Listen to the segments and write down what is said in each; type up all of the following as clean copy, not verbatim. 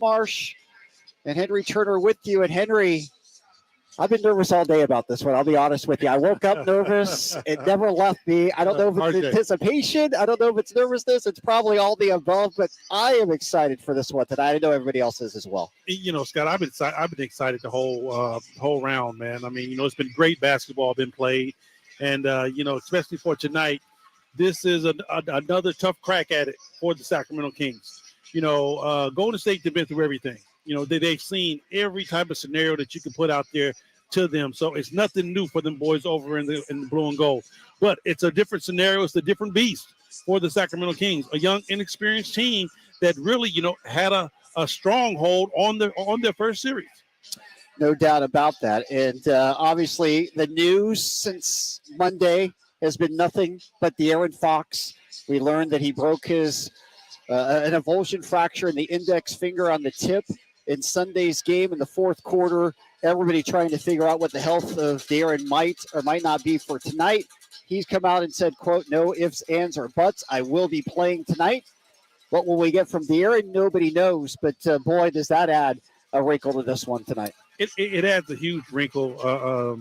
Marsh and Henry Turner with you. And Henry, I've been nervous all day about this one. I'll be honest with you. I woke up nervous. It never left me. I don't know if it's anticipation. I don't know if it's nervousness. It's probably all the above, but I am excited for this one tonight. I know everybody else is as well. Scott, I've been excited the whole round, man. I mean, it's been great basketball been played. And, especially for tonight, this is another tough crack at it for the Sacramento Kings. Golden State, they've been through everything. They've seen every type of scenario that you can put out there to them. So it's nothing new for them boys over in the blue and gold. But it's a different scenario. It's a different beast for the Sacramento Kings, a young, inexperienced team that really, had a stronghold on their first series. No doubt about that. And obviously the news since Monday has been nothing but De'Aaron Fox. We learned that he broke his an avulsion fracture in the index finger on the tip in Sunday's game in the fourth quarter. Everybody trying to figure out what the health of De'Aaron might or might not be for tonight. He's come out and said, quote, no ifs, ands, or buts. I will be playing tonight. What will we get from De'Aaron? Nobody knows. But, boy, does that add a wrinkle to this one tonight. It adds a huge wrinkle,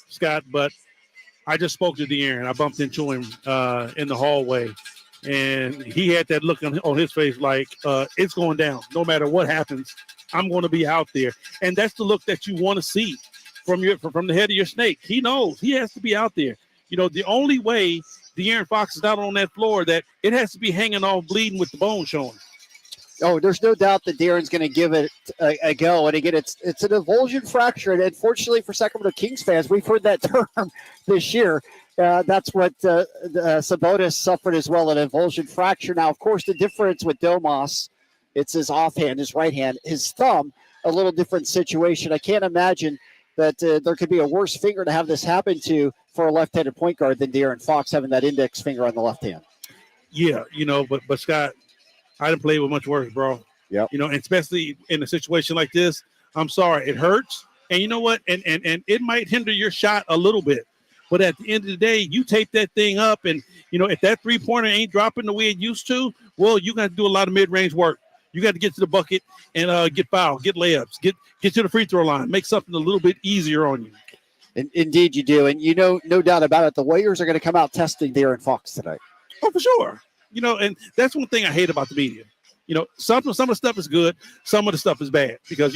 Scott, but I just spoke to De'Aaron. I bumped into him in the hallway, and he had that look on his face like it's going down. No matter what happens, I'm going to be out there. And that's the look that you want to see from the head of your snake. He knows he has to be out there. The only way De'Aaron Fox is out on that floor, that it has to be hanging off, bleeding with the bone showing. Oh, there's no doubt that De'Aaron's going to give it a go. And again, it's an avulsion fracture. And unfortunately for Sacramento Kings fans, we've heard that term this year. That's what Sabonis suffered as well, an avulsion fracture. Now, of course, the difference with Domas, it's his offhand, his right hand, his thumb, a little different situation. I can't imagine that there could be a worse finger to have this happen to for a left-handed point guard than De'Aaron Fox having that index finger on the left hand. Yeah, but Scott, I didn't play with much worse, bro. Yeah. And especially in a situation like this, I'm sorry, it hurts. And you know what? And it might hinder your shot a little bit. But at the end of the day, you tape that thing up, and if that three-pointer ain't dropping the way it used to, well, you got to do a lot of mid-range work. You got to get to the bucket and get fouled, get layups, get to the free throw line, make something a little bit easier on you. Indeed, you do, and no doubt about it. The Warriors are going to come out testing De'Aaron Fox tonight. Oh, for sure. And that's one thing I hate about the media. Some of the stuff is good, some of the stuff is bad because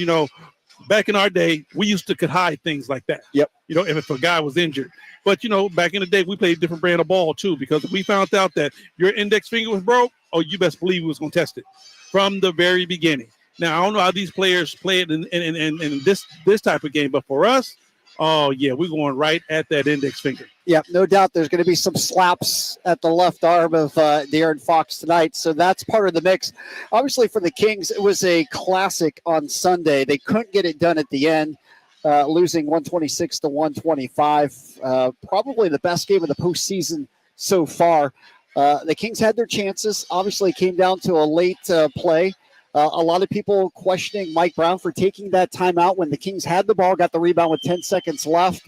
back in our day, we used to could hide things like that. Yep. If a guy was injured. But, back in the day, we played a different brand of ball, too, because if we found out that your index finger was broke, oh, you best believe we was going to test it from the very beginning. Now, I don't know how these players play it in this type of game, but for us, oh, yeah, we're going right at that index finger. Yeah, no doubt there's going to be some slaps at the left arm of De'Aaron Fox tonight, so that's part of the mix. Obviously, for the Kings, it was a classic on Sunday. They couldn't get it done at the end, losing 126-125. Probably the best game of the postseason so far. The Kings had their chances. Obviously, it came down to a late play. A lot of people questioning Mike Brown for taking that timeout when the Kings had the ball, got the rebound with 10 seconds left.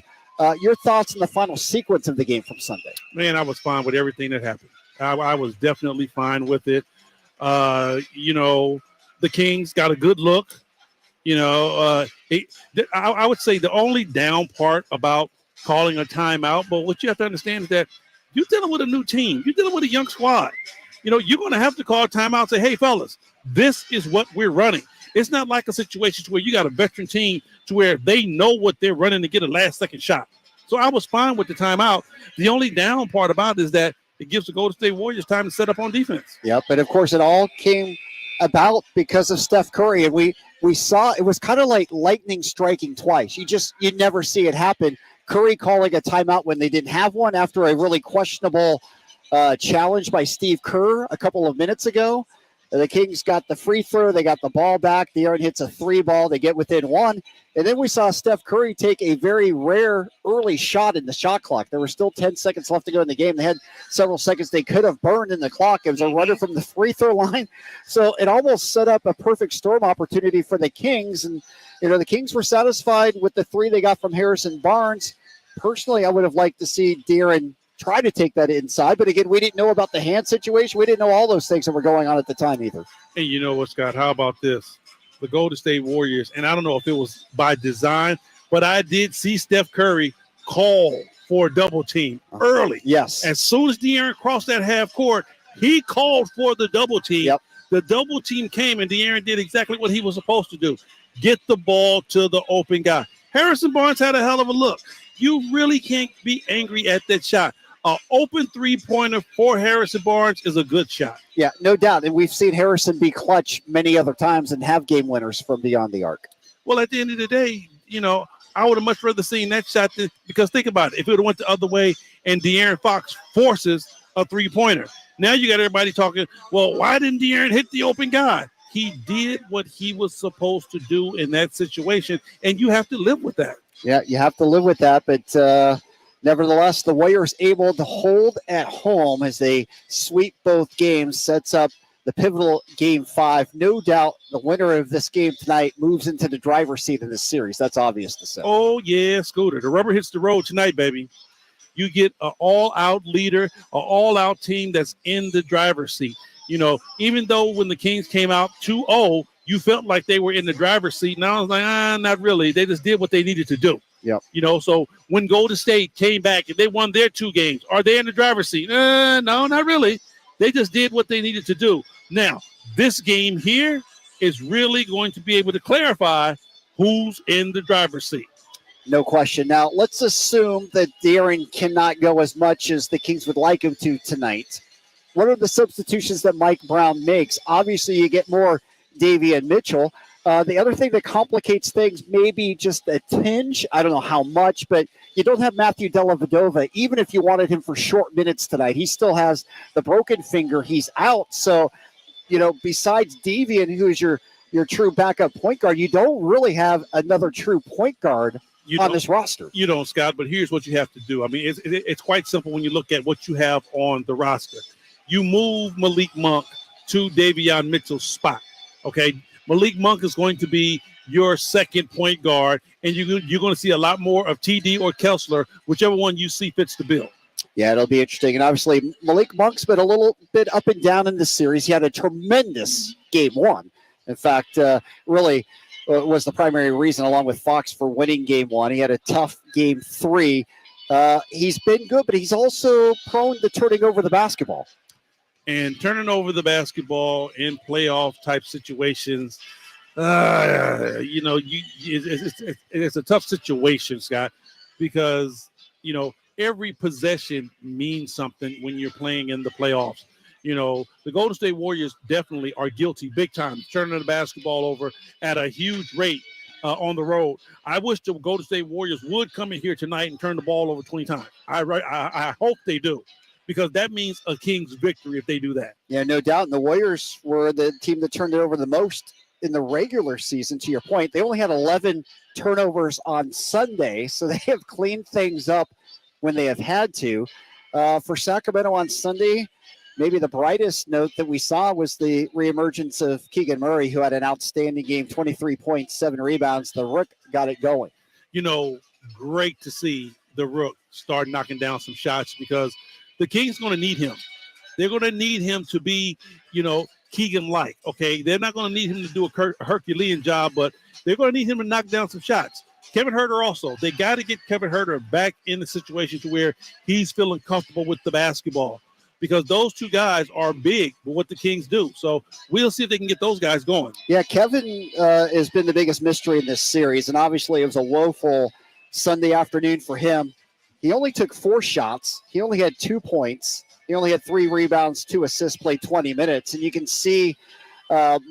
Your thoughts on the final sequence of the game from Sunday? Man, I was fine with everything that happened. I was definitely fine with it. The Kings got a good look. I would say the only down part about calling a timeout, but what you have to understand is that you're dealing with a new team. You're dealing with a young squad. You're going to have to call a timeout and say, hey, fellas, this is what we're running. It's not like a situation where you got a veteran team to where they know what they're running to get a last-second shot. So I was fine with the timeout. The only down part about it is that it gives the Golden State Warriors time to set up on defense. Yep, but of course it all came about because of Steph Curry, and we saw it was kind of like lightning striking twice. You never see it happen. Curry calling a timeout when they didn't have one after a really questionable challenge by Steve Kerr a couple of minutes ago. The Kings got the free throw. They got the ball back. De'Aaron hits a three ball. They get within one. And then we saw Steph Curry take a very rare early shot in the shot clock. There were still 10 seconds left to go in the game. They had several seconds they could have burned in the clock. It was a runner from the free throw line. So it almost set up a perfect storm opportunity for the Kings. And, the Kings were satisfied with the three they got from Harrison Barnes. Personally, I would have liked to see De'Aaron try to take that inside. But again, we didn't know about the hand situation. We didn't know all those things that were going on at the time either. And you know what, Scott? How about this? The Golden State Warriors, and I don't know if it was by design, but I did see Steph Curry call for a double team early. Yes. As soon as De'Aaron crossed that half court, he called for the double team. Yep. The double team came, and De'Aaron did exactly what he was supposed to do. Get the ball to the open guy. Harrison Barnes had a hell of a look. You really can't be angry at that shot. An open three-pointer for Harrison Barnes is a good shot. Yeah, no doubt. And we've seen Harrison be clutch many other times and have game winners from beyond the arc. Well, at the end of the day, I would have much rather seen that shot because think about it. If it would have went the other way and De'Aaron Fox forces a three-pointer, now you got everybody talking, well, why didn't De'Aaron hit the open guy? He did what he was supposed to do in that situation, and you have to live with that. Yeah, you have to live with that, but nevertheless, the Warriors able to hold at home as they sweep both games, sets up the pivotal Game 5. No doubt the winner of this game tonight moves into the driver's seat in this series. That's obvious to say. Oh, yeah, Scooter. The rubber hits the road tonight, baby. You get an all-out leader, an all-out team that's in the driver's seat. Even though when the Kings came out 2-0, you felt like they were in the driver's seat. And I was like, not really. They just did what they needed to do. Yep. So when Golden State came back and they won their 2 games, are they in the driver's seat? No, not really. They just did what they needed to do. Now, this game here is really going to be able to clarify who's in the driver's seat. No question. Now, let's assume that De'Aaron cannot go as much as the Kings would like him to tonight. What are the substitutions that Mike Brown makes? Obviously, you get more Davion Mitchell. The other thing that complicates things, maybe just a tinge, I don't know how much, but you don't have Matthew Dellavedova, even if you wanted him for short minutes tonight. He still has the broken finger. He's out. So, besides Davion, who is your true backup point guard, you don't really have another true point guard on this roster. You don't, Scott, but here's what you have to do. I mean, it's quite simple when you look at what you have on the roster. You move Malik Monk to Davion Mitchell's spot, okay? Malik Monk is going to be your second point guard, and you're going to see a lot more of TD or Kessler, whichever one you see fits the bill. Yeah, it'll be interesting. And obviously, Malik Monk's been a little bit up and down in this series. He had a tremendous Game 1. In fact, really was the primary reason, along with Fox, for winning Game 1. He had a tough Game 3. He's been good, but he's also prone to turning over the basketball. And turning over the basketball in playoff-type situations, it's a tough situation, Scott, because, every possession means something when you're playing in the playoffs. The Golden State Warriors definitely are guilty big time, turning the basketball over at a huge rate on the road. I wish the Golden State Warriors would come in here tonight and turn the ball over 20 times. I hope they do, because that means a Kings victory if they do that. Yeah, no doubt. And the Warriors were the team that turned it over the most in the regular season, to your point. They only had 11 turnovers on Sunday, so they have cleaned things up when they have had to. For Sacramento on Sunday, maybe the brightest note that we saw was the reemergence of Keegan Murray, who had an outstanding game, 23 points, 7 rebounds. The Rook got it going. Great to see the Rook start knocking down some shots, because the Kings going to need him. They're going to need him to be, Keegan-like, okay? They're not going to need him to do a Herculean job, but they're going to need him to knock down some shots. Kevin Huerter also. They got to get Kevin Huerter back in the situation to where he's feeling comfortable with the basketball, because those two guys are big for what the Kings do. So we'll see if they can get those guys going. Yeah, Kevin has been the biggest mystery in this series, and obviously it was a woeful Sunday afternoon for him. He only took 4 shots. He only had 2 points. He only had 3 rebounds, 2 assists, played 20 minutes. And you can see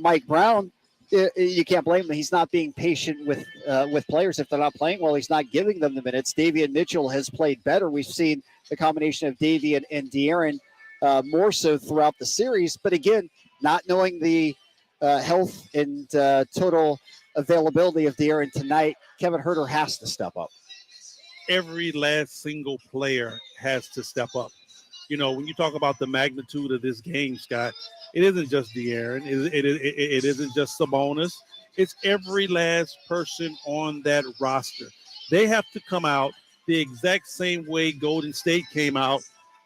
Mike Brown, you can't blame him. He's not being patient with players. If they're not playing well, he's not giving them the minutes. Davion Mitchell has played better. We've seen the combination of Davion and De'Aaron more so throughout the series. But again, not knowing the health and total availability of De'Aaron tonight, Kevin Huerter has to step up. Every last single player has to step up. When you talk about the magnitude of this game, Scott, it isn't just De'Aaron. It isn't just Sabonis. It's every last person on that roster. They have to come out the exact same way Golden State came out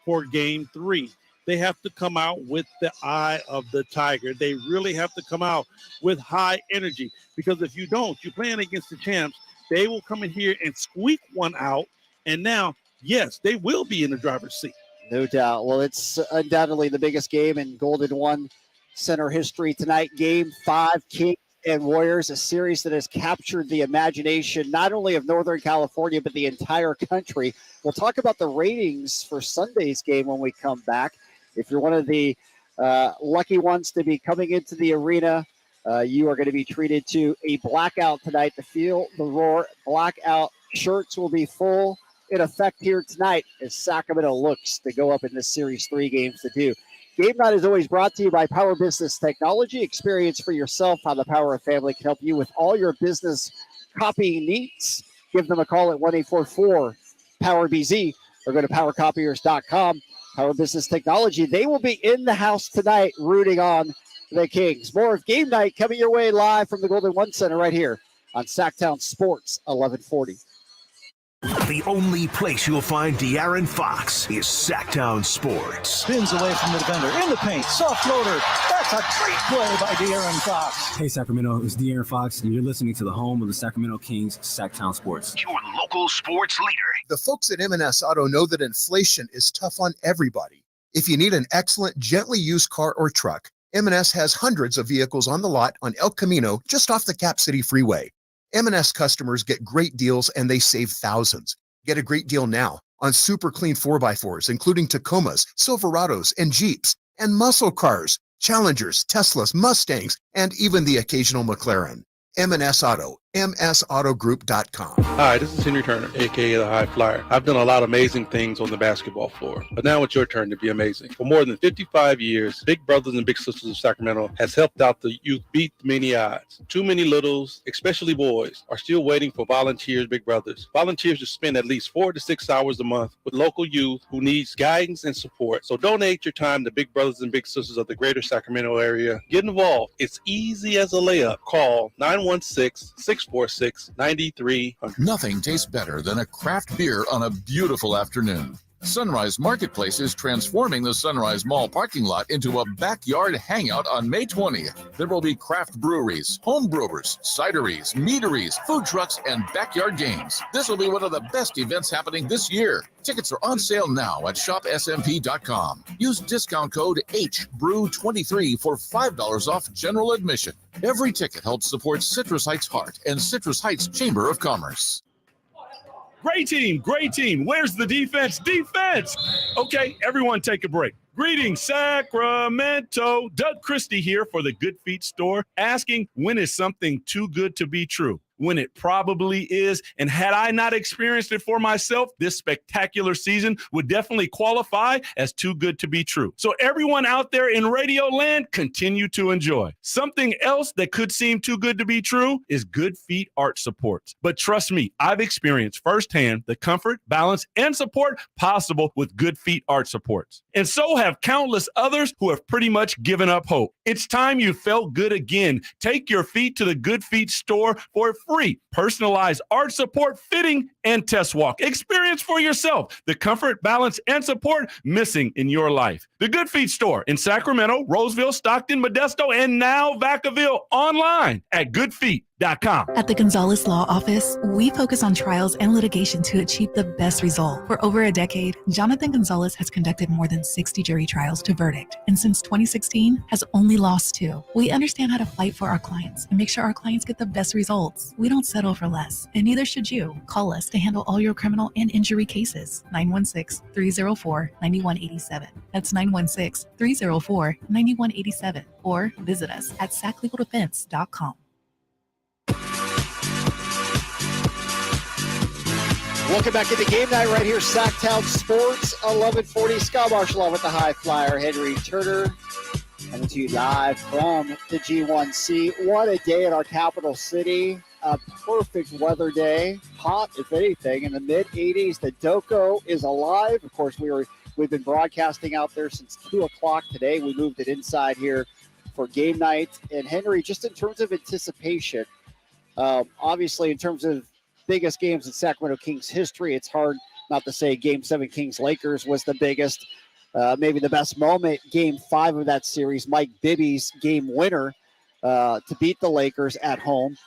for Game 3. They have to come out with the eye of the tiger. They really have to come out with high energy, because if you don't, you're playing against the champs. They will come in here and squeak one out, and now, yes, they will be in the driver's seat. No doubt. Well, it's undoubtedly the biggest game in Golden One Center history tonight. Game 5, Kings and Warriors, a series that has captured the imagination not only of Northern California, but the entire country. We'll talk about the ratings for Sunday's game when we come back. If you're one of the lucky ones to be coming into the arena, you are going to be treated to a blackout tonight. The Feel the Roar blackout shirts will be full in effect here tonight as Sacramento looks to go up in this series 3 games to 2. Game night is always brought to you by Power Business Technology. Experience for yourself how the Power of Family can help you with all your business copying needs. Give them a call at 1-844-POWER-BZ or go to powercopiers.com. Power Business Technology, they will be in the house tonight rooting on the Kings. More of Game Night coming your way live from the Golden One Center right here on Sactown Sports 1140. The only place you'll find De'Aaron Fox is Sactown Sports. Spins away from the defender, in the paint, soft floater. That's a great play by De'Aaron Fox. Hey Sacramento, it's De'Aaron Fox, and you're listening to the home of the Sacramento Kings, Sactown Sports. Your local sports leader. The folks at M&S Auto know that inflation is tough on everybody. If you need an excellent, gently used car or truck, M&S has hundreds of vehicles on the lot on El Camino, just off the Cap City Freeway. M&S customers get great deals and they save thousands. Get a great deal now on super clean 4x4s, including Tacomas, Silverados, and Jeeps, and muscle cars, Challengers, Teslas, Mustangs, and even the occasional McLaren. M&S Auto, msautogroup.com. Hi, this is Henry Turner, a.k.a. the High Flyer. I've done a lot of amazing things on the basketball floor, but now it's your turn to be amazing. For more than 55 years, Big Brothers and Big Sisters of Sacramento has helped out the youth beat many odds. Too many littles, especially boys, are still waiting for volunteers, Big Brothers. Volunteers to spend at least 4 to 6 hours a month with local youth who needs guidance and support. So donate your time to Big Brothers and Big Sisters of the greater Sacramento area. Get involved. It's easy as a layup. Call 916-646-9300. Nothing tastes better than a craft beer on a beautiful afternoon. Sunrise Marketplace is transforming the Sunrise Mall parking lot into a backyard hangout on May 20th. There will be craft breweries, home brewers, cideries, meaderies, food trucks, and backyard games. This will be one of the best events happening this year. Tickets are on sale now at shopsmp.com. Use discount code HBREW23 for $5 off general admission. Every ticket helps support Citrus Heights Heart and Citrus Heights Chamber of Commerce. Great team, great team. Where's the defense? Defense! Okay, everyone take a break. Greetings, Sacramento. Doug Christie here for the Good Feet store, asking, when is something too good to be true? When it probably is. And had I not experienced it for myself, this spectacular season would definitely qualify as too good to be true. So everyone out there in radio land, continue to enjoy. Something else that could seem too good to be true is Good Feet Arch Supports. But trust me, I've experienced firsthand the comfort, balance, and support possible with Good Feet Arch Supports. And so have countless others who have pretty much given up hope. It's time you felt good again. Take your feet to the Good Feet store for free personalized arch support, fitting, and test walk. Experience for yourself the comfort, balance, and support missing in your life. The Good Feet store in Sacramento, Roseville, Stockton, Modesto, and now Vacaville, online at goodfeet.com. At the Gonzalez Law Office, we focus on trials and litigation to achieve the best result. For over a decade, Jonathan Gonzalez has conducted more than 60 jury trials to verdict, and since 2016 has only lost 2. We understand how to fight for our clients and make sure our clients get the best results. We don't settle for less, and neither should you. Call us to handle all your criminal and injury cases. 916-304-9187. That's 916-304-9187. Or visit us at saclegaldefense.com. Welcome back to the game night right here, Sactown Sports 1140. Scott Marshall with the High Flyer, Henry Turner, coming to you live from the G1C. What a day in our capital city. A perfect weather day. Hot, if anything, in the mid-80s. The Doco is alive. Of course, we've been broadcasting out there since 2 o'clock today. We moved it inside here for game night. And Henry, just in terms of anticipation, obviously in terms of biggest games in Sacramento Kings history, it's hard Not to say Game 7 Kings-Lakers was the biggest. Maybe the best moment, Game 5 of that series, Mike Bibby's game winner to beat the Lakers at home.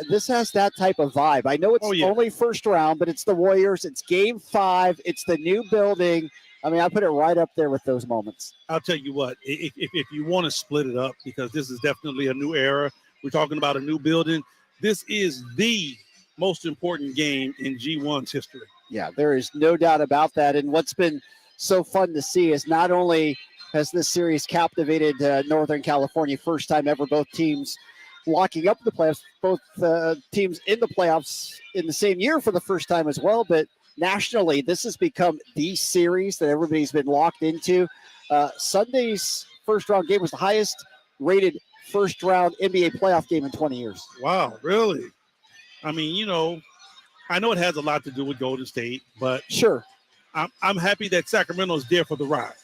This has that type of vibe. I know it's only first round, but it's the Warriors. It's Game 5. It's the new building. I mean, I put it right up there with those moments. I'll tell you what, if you want to split it up, because this is definitely a new era. We're talking about a new building. This is the most important game in G1's history. Yeah, there is no doubt about that. And what's been so fun to see is not only has this series captivated Northern California, first time ever, both teams locking up the playoffs, both teams in the playoffs in the same year for the first time as well, but nationally, this has become the series that everybody's been locked into. Sunday's first-round game was the highest-rated first-round NBA playoff game in 20 years. Wow, really? I mean, you know, I know it has a lot to do with Golden State, but sure, I'm happy that Sacramento's there for the ride,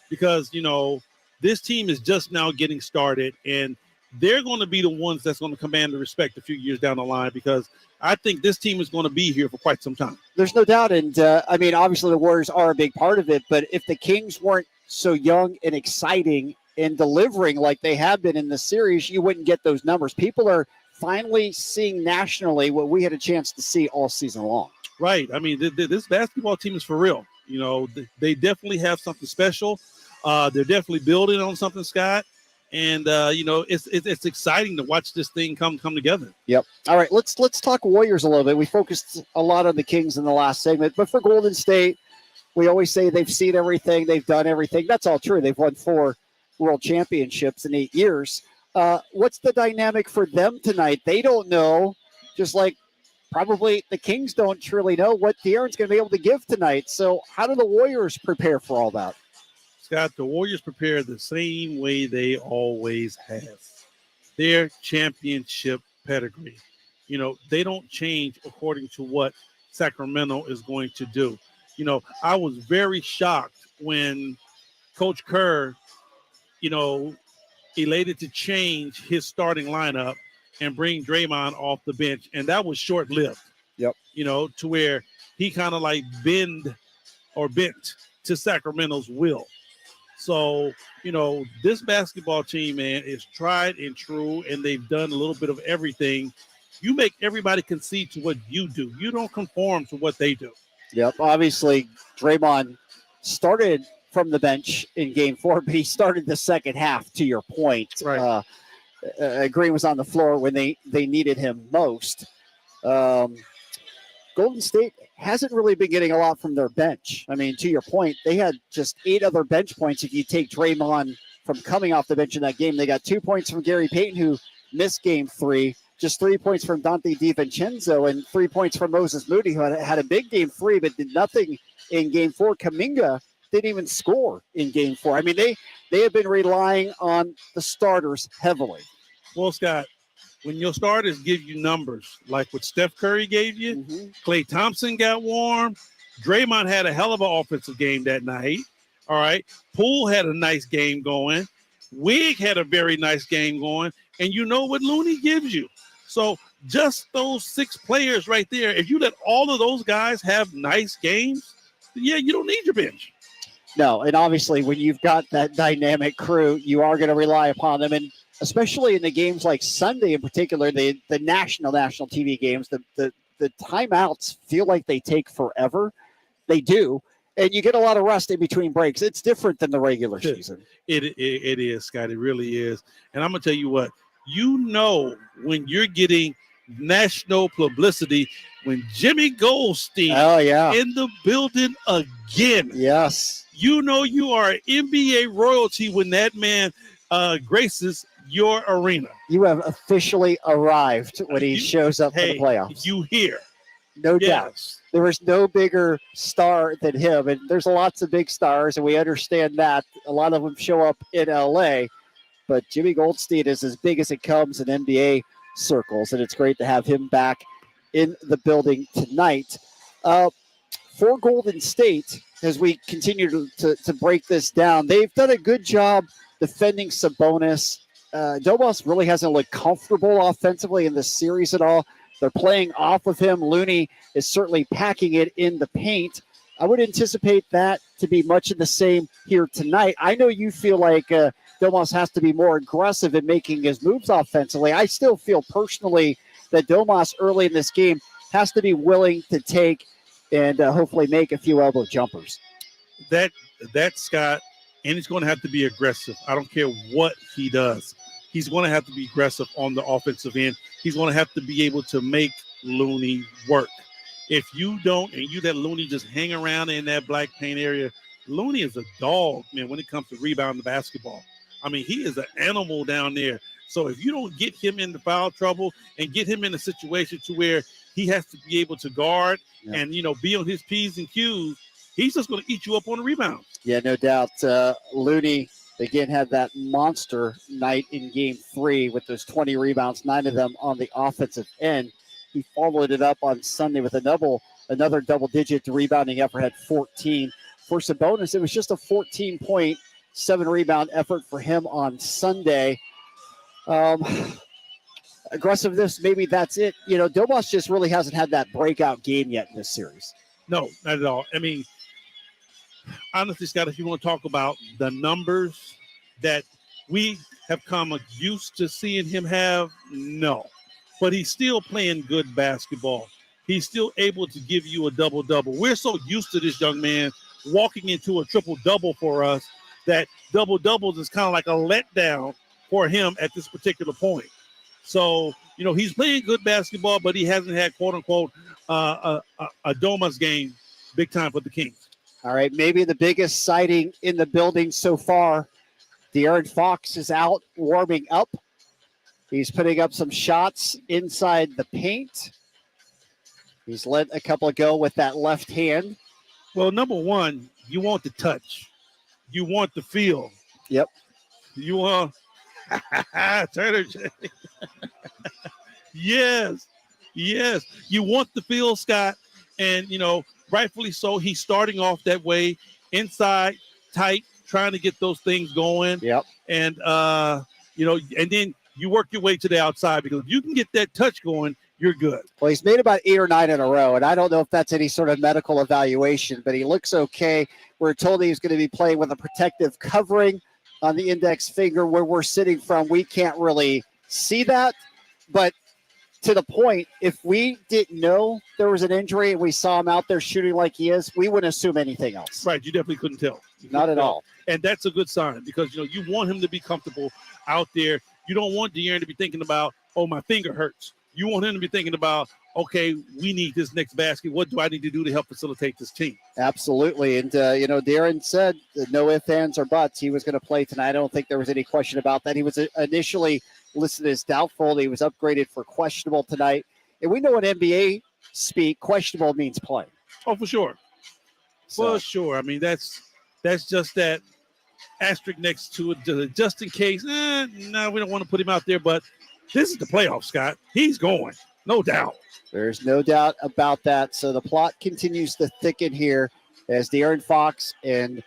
because, you know, this team is just now getting started, and they're going to be the ones that's going to command the respect a few years down the line, because I think this team is going to be here for quite some time. There's no doubt. And, I mean, obviously the Warriors are a big part of it, but if the Kings weren't so young and exciting and delivering like they have been in the series, you wouldn't get those numbers. People are finally seeing nationally what we had a chance to see all season long. Right. I mean, this basketball team is for real. You know, they definitely have something special. They're definitely building on something, Scott. And, you know, it's exciting to watch this thing come together. Yep. All right, let's talk Warriors a little bit. We focused a lot on the Kings in the last segment, but for Golden State, we always say they've seen everything, they've done everything. That's all true. They've won 4 world championships in 8 years. What's the dynamic for them tonight? They don't know, just like probably the Kings don't truly know what De'Aaron's going to be able to give tonight. So how do the Warriors prepare for all that? Scott, the Warriors prepare the same way they always have. Their championship pedigree. You know, they don't change according to what Sacramento is going to do. You know, I was very shocked when Coach Kerr, you know, elated to change his starting lineup and bring Draymond off the bench. And that was short-lived. Yep. You know, to where he kind of like bent to Sacramento's will. So, you know, this basketball team, man, is tried and true, and they've done a little bit of everything. You make everybody concede to what you do. You don't conform to what they do. Yep. Obviously, Draymond started from the bench in Game 4, but he started the second half, to your point. Right. Green was on the floor when they needed him most. Golden State hasn't really been getting a lot from their bench. I mean, to your point, they had just 8 other bench points. If you take Draymond from coming off the bench in that game, they got 2 points from Gary Payton, who missed Game 3, just 3 points from Dante DiVincenzo, and 3 points from Moses Moody, who had a big Game 3, but did nothing in Game 4. Kuminga didn't even score in Game 4. I mean, they have been relying on the starters heavily. Well, Scott, when your starters give you numbers like what Steph Curry gave you, Klay Thompson got warm, Draymond had a hell of an offensive game that night. All right. Poole had a nice game going. Wig had a very nice game going. And you know what Looney gives you. So just those 6 players right there, if you let all of those guys have nice games, yeah, you don't need your bench. No, and obviously when you've got that dynamic crew, you are going to rely upon them. And especially in the games like Sunday in particular, the national TV games, the timeouts feel like they take forever. They do. And you get a lot of rest in between breaks. It's different than the regular season. It is, Scott. It really is. And I'm going to tell you what, you know, when you're getting national publicity, when Jimmy Goldstein in the building again. Yes. You know you are NBA royalty when that man graces your arena. You have officially arrived when he shows up for the playoffs. You hear. No doubt. There is no bigger star than him. And there's lots of big stars, and we understand that. A lot of them show up in L.A., but Jimmy Goldstein is as big as it comes in NBA circles, and it's great to have him back in the building tonight. For Golden State, as we continue to break this down, they've done a good job defending Sabonis. Domas really hasn't looked comfortable offensively in this series at all. They're playing off of him. Looney is certainly packing it in the paint. I would anticipate that to be much of the same here tonight. I know you feel like Domas has to be more aggressive in making his moves offensively. I still feel personally that Domas early in this game has to be willing to take and hopefully make a few elbow jumpers. That Scott, and he's going to have to be aggressive. I don't care what he does. He's going to have to be aggressive on the offensive end. He's going to have to be able to make Looney work. If you don't, and you let Looney just hang around in that black paint area, Looney is a dog, man, when it comes to rebounding the basketball. I mean, he is an animal down there. So if you don't get him into foul trouble and get him in a situation to where he has to be able to guard and, be on his P's and Q's, he's just going to eat you up on the rebound. Yeah, no doubt. Looney, again, had that monster night in Game 3 with those 20 rebounds, 9 of them on the offensive end. He followed it up on Sunday with another double-digit rebounding effort, had 14. For Sabonis, it was just a 14-point, 7-rebound effort for him on Sunday. Aggressiveness, maybe that's it. Domas just really hasn't had that breakout game yet in this series. No, not at all. I mean, honestly, Scott, if you want to talk about the numbers that we have come used to seeing him have, no. But he's still playing good basketball. He's still able to give you a double-double. We're so used to this young man walking into a triple-double for us that double-doubles is kind of like a letdown for him at this particular point. So, he's playing good basketball, but he hasn't had, quote-unquote, a Domas game big time for the Kings. All right, maybe the biggest sighting in the building so far. De'Aaron Fox is out warming up. He's putting up some shots inside the paint. He's let a couple go with that left hand. Well, number one, you want the touch. You want the feel. Yep. You want Turner. Yes. You want the feel, Scott. And, rightfully so. He's starting off that way, inside, tight, trying to get those things going. Yep. And, and then you work your way to the outside, because if you can get that touch going, you're good. Well, he's made about 8 or 9 in a row, and I don't know if that's any sort of medical evaluation, but he looks okay. We're told he's going to be playing with a protective covering on the index finger. Where we're sitting from, we can't really see that. But to the point, if we didn't know there was an injury and we saw him out there shooting like he is, we wouldn't assume anything else. Right, you definitely couldn't tell. Not at all. And that's a good sign, because, you want him to be comfortable out there. You don't want De'Aaron to be thinking about, oh, my finger hurts. You want him to be thinking about, okay, we need this next basket. What do I need to do to help facilitate this team? Absolutely. And, De'Aaron said no ifs, ands, or buts. He was going to play tonight. I don't think there was any question about that. He was initially listed as doubtful. He was upgraded for questionable tonight. And we know in NBA speak, questionable means play. Oh, for sure. For sure. I mean, that's just that asterisk next to it, just in case. No, we don't want to put him out there, but this is the playoffs, Scott. He's going, no doubt. There's no doubt about that. So the plot continues to thicken here as De'Aaron Fox and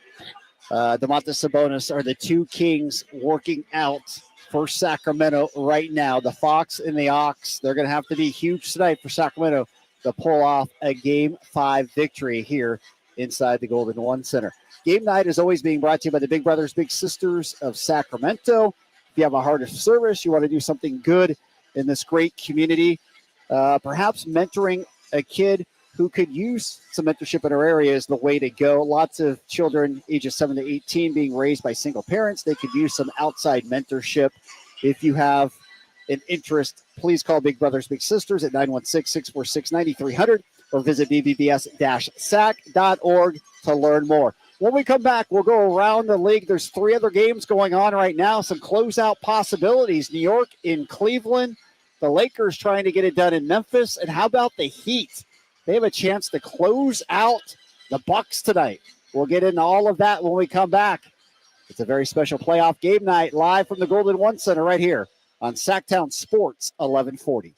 Domantas Sabonis are the two Kings working out for Sacramento right now. The Fox and the Ox, they're going to have to be huge tonight for Sacramento to pull off a Game 5 victory here inside the Golden One Center. Game night is always being brought to you by the Big Brothers Big Sisters of Sacramento. If you have a heart of service, you want to do something good in this great community, perhaps mentoring a kid who could use some mentorship in our area is the way to go. Lots of children ages 7 to 18 being raised by single parents. They could use some outside mentorship. If you have an interest, please call Big Brothers Big Sisters at 916-646-9300 or visit bbbs-sac.org to learn more. When we come back, we'll go around the league. There's 3 other games going on right now, some closeout possibilities. New York in Cleveland, the Lakers trying to get it done in Memphis, and how about the Heat? They have a chance to close out the Bucks tonight. We'll get into all of that when we come back. It's a very special playoff game night live from the Golden One Center right here on Sactown Sports 1140.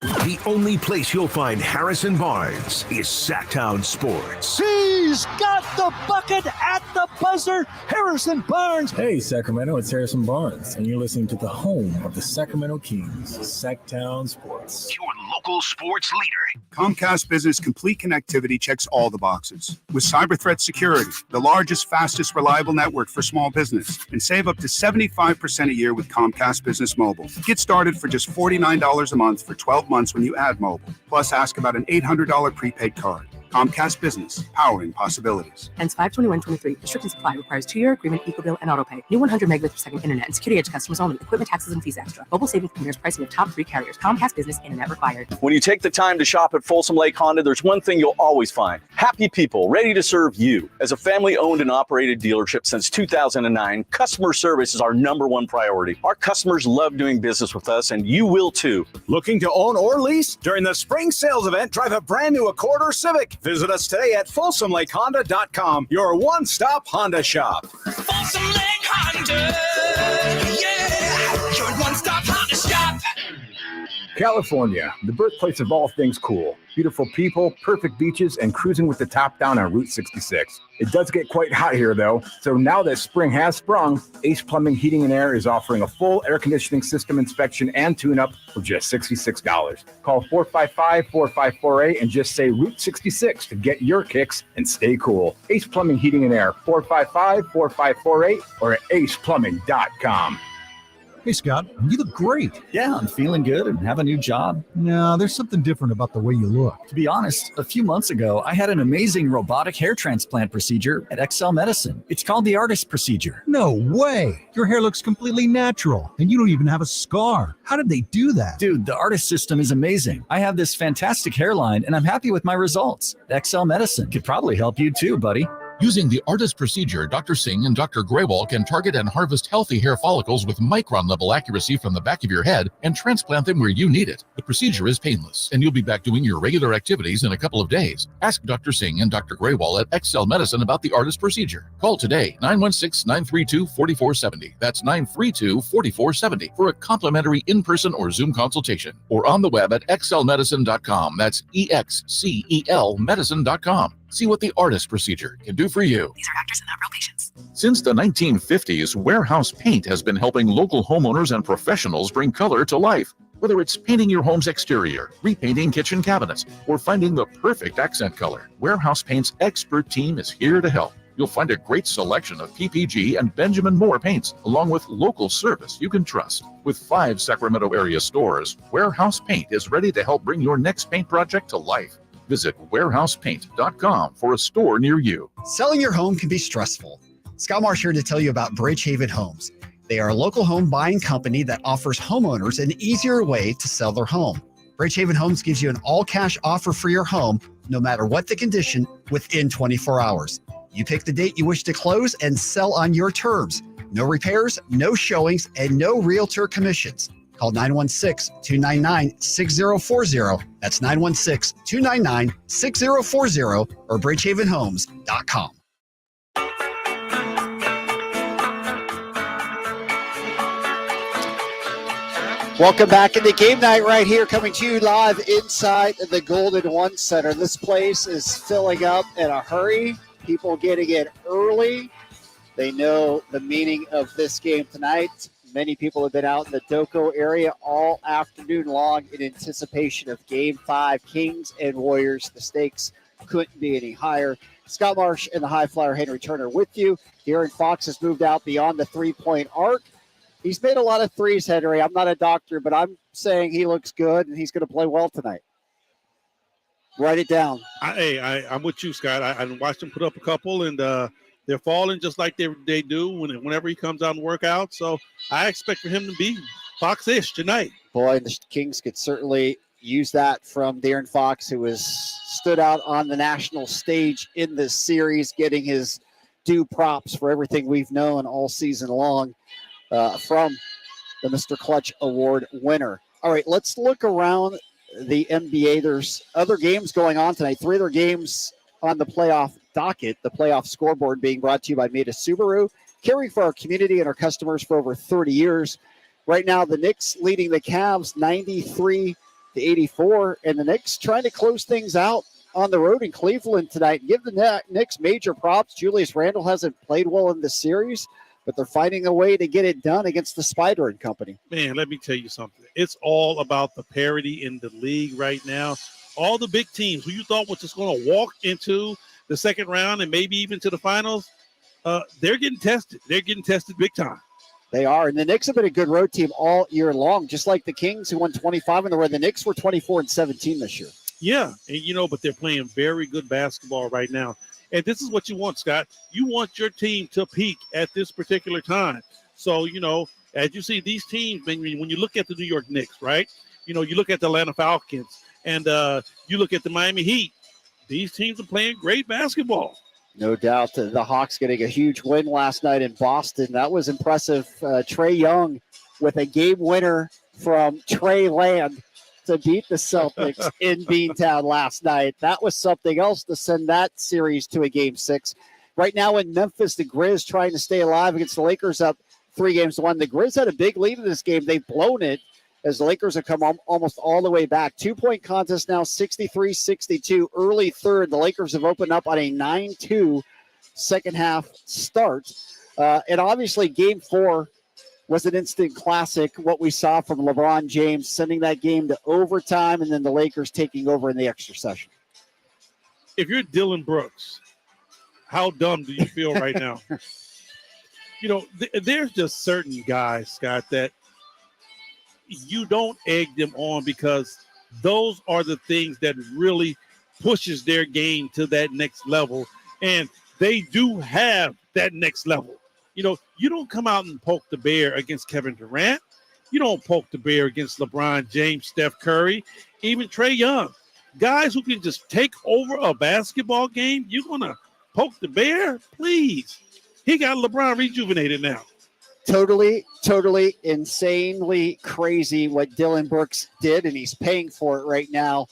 The only place you'll find Harrison Barnes is Sactown Sports. He's got the bucket at the buzzer. Harrison Barnes. Hey, Sacramento, it's Harrison Barnes, and you're listening to the home of the Sacramento Kings, Sactown Sports. Your local sports leader. Comcast Business Complete Connectivity checks all the boxes. With cyber threat security, the largest, fastest, reliable network for small business, and save up to 75% a year with Comcast Business Mobile. Get started for just $49 a month for 12 months when you add mobile. Plus, ask about an $800 prepaid card. Comcast Business, powering possibilities. Hence 5/21/23. Restricted supply requires 2-year agreement, eco bill, and auto pay. New 100 megabits per second internet and security edge customers only. Equipment taxes and fees extra. Mobile savings compares pricing of top 3 carriers. Comcast Business internet required. When you take the time to shop at Folsom Lake Honda, there's one thing you'll always find: happy people ready to serve you. As a family-owned and operated dealership since 2009, customer service is our #1 priority. Our customers love doing business with us, and you will too. Looking to own or lease? During the spring sales event, drive a brand new Accord or Civic. Visit us today at FolsomLakeHonda.com, your one-stop Honda shop. Folsom Lake Honda, yeah, your one-stop Honda shop. California, the birthplace of all things cool. Beautiful people, perfect beaches, and cruising with the top down on Route 66. It does get quite hot here, though, so now that spring has sprung, Ace Plumbing, Heating, and Air is offering a full air conditioning system inspection and tune-up for just $66. Call 455-4548 and just say Route 66 to get your kicks and stay cool. Ace Plumbing, Heating, and Air, 455-4548 or at aceplumbing.com. Hey, Scott, you look great. Yeah, I'm feeling good and have a new job. No, there's something different about the way you look. To be honest, a few months ago, I had an amazing robotic hair transplant procedure at XL Medicine. It's called the artist procedure. No way. Your hair looks completely natural, and you don't even have a scar. How did they do that? Dude, the artist system is amazing. I have this fantastic hairline, and I'm happy with my results. XL Medicine could probably help you too, buddy. Using the artist procedure, Dr. Singh and Dr. Graywall can target and harvest healthy hair follicles with micron-level accuracy from the back of your head and transplant them where you need it. The procedure is painless, and you'll be back doing your regular activities in a couple of days. Ask Dr. Singh and Dr. Graywall at XL Medicine about the artist procedure. Call today, 916-932-4470. That's 932-4470 for a complimentary in-person or Zoom consultation, or on the web at xlmedicine.com. That's EXCEL medicine.com. See what the artist procedure can do for you. These are actors and not real patients. Since the 1950s, Warehouse Paint has been helping local homeowners and professionals bring color to life. Whether it's painting your home's exterior, repainting kitchen cabinets, or finding the perfect accent color, Warehouse Paint's expert team is here to help. You'll find a great selection of PPG and Benjamin Moore paints, along with local service you can trust. With 5 Sacramento area stores, Warehouse Paint is ready to help bring your next paint project to life. Visit warehousepaint.com for a store near you. Selling your home can be stressful. Scott Marsh here to tell you about Bridgehaven Homes. They are a local home buying company that offers homeowners an easier way to sell their home. Bridgehaven Homes gives you an all-cash offer for your home, no matter what the condition, within 24 hours. You pick the date you wish to close and sell on your terms. No repairs, no showings, and no realtor commissions. Call 916-299-6040. That's 916-299-6040 or bridgehavenhomes.com. Welcome back into game night right here, coming to you live inside the Golden One Center. This place is filling up in a hurry. People getting in early. They know the meaning of this game tonight. Many people have been out in the Doco area all afternoon long in anticipation of Game 5, Kings and Warriors. The stakes couldn't be any higher. Scott Marsh and the high flyer Henry Turner with you. De'Aaron Fox has moved out beyond the three-point arc. He's made a lot of threes, Henry. I'm not a doctor, but I'm saying he looks good and he's going to play well tonight. Write it down. I'm with you, Scott. I watched him put up a couple, and they're falling just like they do whenever he comes out and work out. So I expect for him to be Fox-ish tonight. Boy, the Kings could certainly use that from De'Aaron Fox, who has stood out on the national stage in this series, getting his due props for everything we've known all season long from the Mr. Clutch Award winner. All right, let's look around the NBA. There's other games going on tonight. 3 other games on the playoff docket, the playoff scoreboard being brought to you by Meta Subaru, caring for our community and our customers for over 30 years. Right now, the Knicks leading the Cavs 93-84, and the Knicks trying to close things out on the road in Cleveland tonight. Give the Knicks major props. Julius Randle hasn't played well in this series, but they're finding a way to get it done against the Spider and company. Man, let me tell you something. It's all about the parity in the league right now. All the big teams who you thought was just going to walk into the second round and maybe even to the finals, they're getting tested. They're getting tested big time. They are, and the Knicks have been a good road team all year long, just like the Kings who won 25 in the row. The Knicks were 24-17 this year. Yeah, and but they're playing very good basketball right now. And this is what you want, Scott. You want your team to peak at this particular time. So, as you see these teams, when you look at the New York Knicks, right? You look at the Atlanta Falcons and you look at the Miami Heat. These teams are playing great basketball. No doubt. The Hawks getting a huge win last night in Boston. That was impressive. Trae Young with a game winner from Trey Land to beat the Celtics in Beantown last night. That was something else to send that series to a Game 6. Right now in Memphis, the Grizz trying to stay alive against the Lakers up 3-1. The Grizz had a big lead in this game. They've blown it as the Lakers have come almost all the way back. 2-point contest now, 63-62. Early third, the Lakers have opened up on a 9-2 second half start. And obviously Game 4 was an instant classic, what we saw from LeBron James, sending that game to overtime and then the Lakers taking over in the extra session. If you're Dylan Brooks, how dumb do you feel right now? There's just certain guys, Scott, that you don't egg them on because those are the things that really pushes their game to that next level. And they do have that next level. You don't come out and poke the bear against Kevin Durant. You don't poke the bear against LeBron James, Steph Curry, even Trae Young. Guys who can just take over a basketball game, you're going to poke the bear? Please. He got LeBron rejuvenated now. Totally, insanely crazy what Dylan Brooks did, and he's paying for it right now.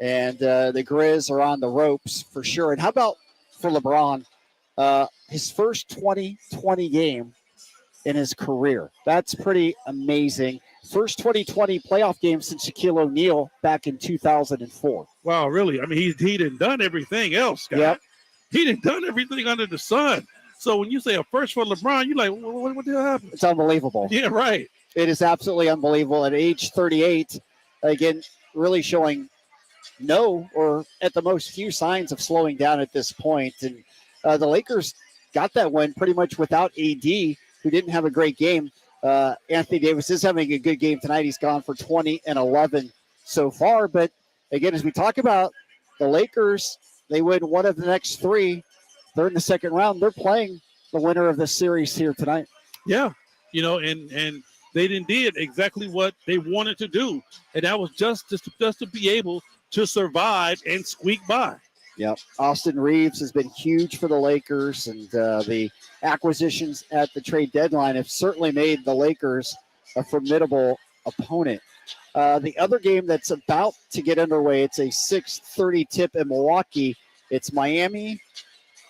And the Grizz are on the ropes for sure. And how about for LeBron? His first 2020 game in his career. That's pretty amazing. First 2020 playoff game since Shaquille O'Neal back in 2004. Wow, really? I mean, he done everything else, Scott. Yep. He done everything under the sun. So when you say a first for LeBron, you're like, what the hell happened? It's unbelievable. Yeah, right. It is absolutely unbelievable. At age 38, again, really showing no or at the most few signs of slowing down at this point. And the Lakers got that win pretty much without AD, who didn't have a great game. Anthony Davis is having a good game tonight. He's gone for 20 and 11 so far. But again, as we talk about the Lakers, they win one of the next three. They're in the second round. They're playing the winner of this series here tonight. Yeah, and they did exactly what they wanted to do, and that was just to be able to survive and squeak by. Yep. Austin Reeves has been huge for the Lakers, and the acquisitions at the trade deadline have certainly made the Lakers a formidable opponent. The other game that's about to get underway, it's a 6:30 tip in Milwaukee. It's Miami